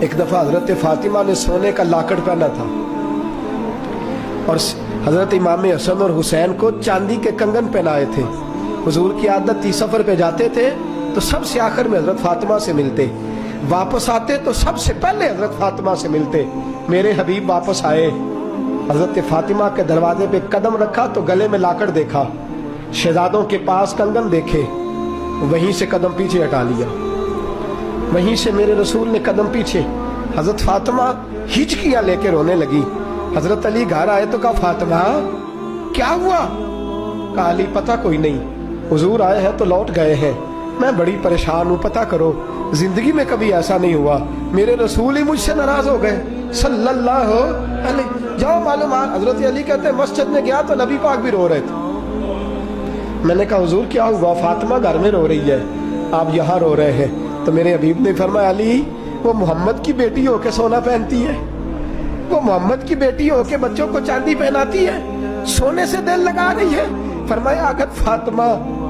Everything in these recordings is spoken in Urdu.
ایک دفعہ حضرت فاطمہ نے سونے کا لاکڑ پہنا تھا اور حضرت امام حسن اور حسین کو چاندی کے کنگن پہنائے تھے. حضور کی عادت تھی سفر پہ جاتے تھے تو سب سے آخر میں حضرت فاطمہ سے ملتے، واپس آتے تو سب سے پہلے حضرت فاطمہ سے ملتے. میرے حبیب واپس آئے، حضرت فاطمہ کے دروازے پہ قدم رکھا تو گلے میں لاکڑ دیکھا، شہزادوں کے پاس کنگن دیکھے، وہیں سے قدم پیچھے ہٹا لیا. وہیں سے میرے رسول نے قدم پیچھے. حضرت فاطمہ ہچکیاں لے کے رونے لگی. حضرت علی گھر آئے تو کہا فاطمہ کیا ہوا؟ کہا علی پتہ کوئی نہیں، حضور آئے ہیں تو لوٹ گئے ہیں، میں بڑی پریشان ہوں، پتہ کرو. زندگی میں کبھی ایسا نہیں ہوا، میرے رسول ہی مجھ سے ناراض ہو گئے صلی اللہ علیہ. جاؤ معلومات. حضرت علی کہتے ہیں مسجد میں گیا تو نبی پاک بھی رو رہے تھے. میں نے کہا حضور کیا ہوا؟ فاطمہ گھر میں رو رہی ہے، آپ یہاں رو رہے ہیں. تو میرے حبیب نے فرمایا علی وہ محمد کی بیٹی ہو کے سونا پہنتی ہے، وہ محمد کی بیٹی ہو کے بچوں کو چاندی پہناتی ہے، سونے سے دل لگا رہی ہے. فرمایا اگر فاطمہ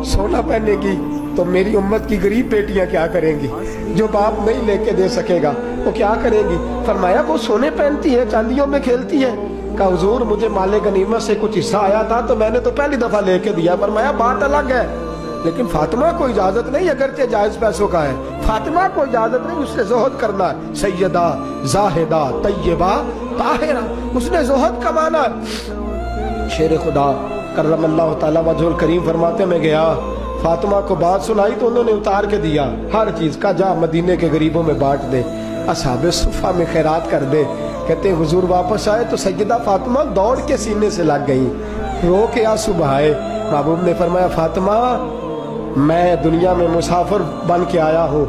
سونا پہنے گی تو میری امت کی غریب بیٹیاں کیا کریں گی؟ جو باپ نہیں لے کے دے سکے گا وہ کیا کریں گی؟ فرمایا وہ سونے پہنتی ہے، چاندیوں میں کھیلتی ہے. کہا حضور مجھے مال غنیمت سے کچھ حصہ آیا تھا تو میں نے تو پہلی دفعہ لے کے دیا. فرمایا بات الگ ہے، لیکن فاطمہ کو اجازت نہیں، اگرچہ جائز پیسوں کا ہے، فاطمہ کو اجازت نہیں، اس نے زہد کرنا ہے. سیدہ زاہدہ طیبہ طاہرہ، اس نے زہد کمانا ہے. شیر خدا کرم اللہ تعالیٰ وجہ الکریم فرماتے میں گیا، فاطمہ کو بات سنائی تو انہوں نے اتار کے دیا ہر چیز کا، جا مدینے کے غریبوں میں بانٹ دے، اصحاب صفہ میں خیرات کر دے. کہتے ہیں حضور واپس آئے تو سیدہ فاطمہ دوڑ کے سینے سے لگ گئی، رو کے آنسو بہائے. محبوب نے فرمایا فاطمہ میں دنیا میں مسافر بن کے آیا ہوں،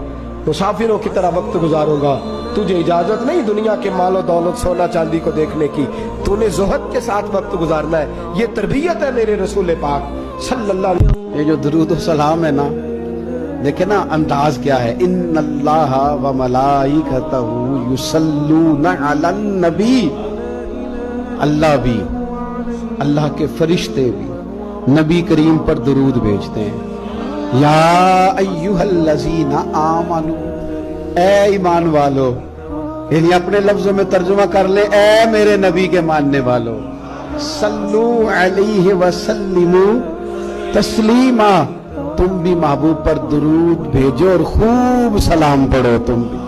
مسافروں کی طرح وقت گزاروں گا، تجھے اجازت نہیں دنیا کے مال و دولت سونا چاندی کو دیکھنے کی، تو نے زہد کے ساتھ وقت گزارنا ہے. یہ تربیت ہے میرے رسول پاک صلی اللہ علیہ وسلم. یہ جو درود و سلام ہے نا، دیکھیں نا انداز کیا ہے. ان اللہ و ملائکتہ یصلون علی النبی، اللہ بھی، اللہ کے فرشتے بھی نبی کریم پر درود بھیجتے ہیں. یا ایھا الذین آمنوا، اے ایمان والو، یعنی اپنے لفظوں میں ترجمہ کر لیں، اے میرے نبی کے ماننے والو، صلو علیہ وسلموا تسلیما، تم بھی محبوب پر درود بھیجو اور خوب سلام پڑھو. تم بھی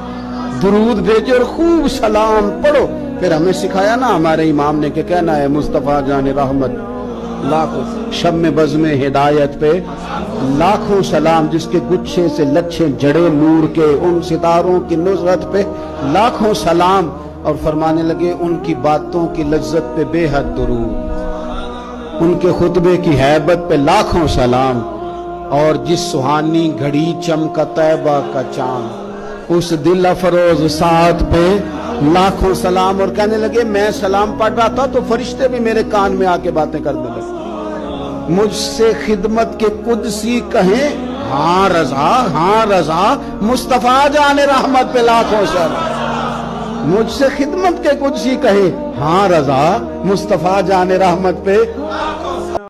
درود بھیجو اور خوب سلام پڑھو. پھر ہمیں سکھایا نا ہمارے امام نے کہ کہنا ہے مصطفیٰ جان رحمت لاکھوں شم بزم ہدایت پہ لاکھوں سلام، جس کے گچھے سے لچھے جڑے نور کے، ان ستاروں کی نصرت پہ لاکھوں سلام. اور فرمانے لگے ان کی باتوں کی لذت پہ بے حد درود، ان کے خطبے کی ہیبت پہ لاکھوں سلام، اور جس سہانی گھڑی چمکا طیبہ کا چاند، اس دل افروز ساتھ پہ لاکھوں سلام. اور کہنے لگے میں سلام پڑھ رہا تھا تو فرشتے بھی میرے کان میں آ کے باتیں کرنے لگے. مجھ سے خدمت کے قدسی کہیں ہاں رضا، ہاں رضا، مصطفیٰ جان رحمت پہ لاکھوں سلام. مجھ سے خدمت کے قدسی کہے ہاں رضا، مصطفیٰ جان رحمت پہ